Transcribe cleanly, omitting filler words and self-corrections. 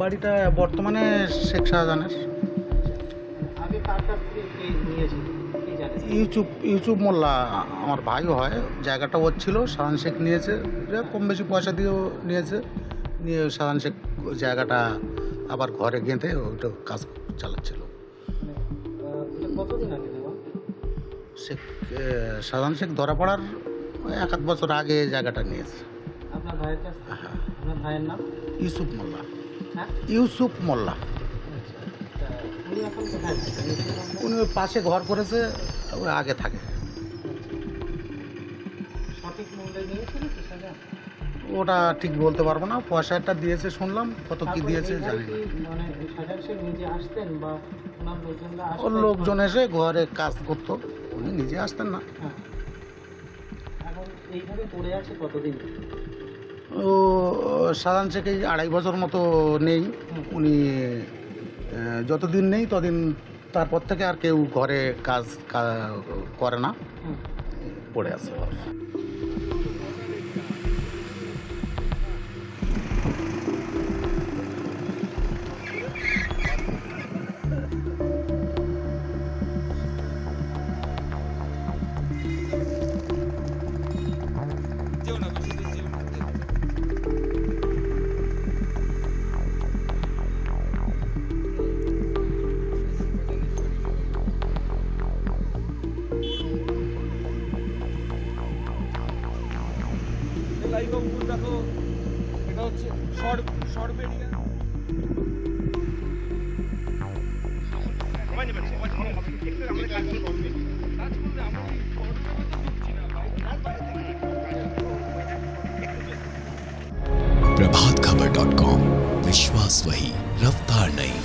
বাড়িটা বর্তমানে শেখ শাহজাহানের। আগে কার কাছ থেকে কে নিয়েছিল কি জানেন? ইউসুফ মোল্লা আমার ভাইও হয়, জায়গাটা ওর ছিল, শাহান শেখ নিয়েছে, যা কম বেশি পয়সা দিয়েও নিয়েছে, নিয়ে শাহান শেখ ওই জায়গাটা আবার ঘরে গেঁথে ওইটা কাজ চালাচ্ছিল। এটা কতদিন আগে নেওয়া? শেখ শাহান শেখ ধরা পড়ার এক আধ বছর আগে জায়গাটা নিয়েছে। আপনার ভাইয়ের কাছ থেকে? হ্যাঁ, আপনার ভাইয়ের নাম? ইউসুফ মোল্লা। হ্যাঁ, ইউসুফ মোল্লা। আচ্ছা। তা উনি এখন কোথায় থাকেন? উনি ওই পাশে ঘর করেছে, ওই আগে থাকে। সঠিক মূল্যে নিয়েছিল কি সাজা? ওটা ঠিক বলতে পারবো না, পয়সাটা দিয়েছে শুনলাম, কত কি দিয়েছে জানি না। মানে সাজার সে নিজে আসতেন বা ওনার লোকজনরা ওর আসতেন? লোকজন এসে ঘরে কাজ করতো, উনি নিজে আসতেন না। হ্যাঁ। এখন এইভাবে পড়ে আছে কতদিন? ও সাধারণ থেকে 2.5 বছর মতো নেই উনি। যতদিন নেই ততদিন, তারপর থেকে আর কেউ ঘরে কাজ করে না, হুম। পড়ে আছে ঘর। লাইভ অঙ্কুর দেখো, এটা হচ্ছে সরবেরিয়া। प्रभात खबर.com, विश्वास वही, रफ्तार नहीं।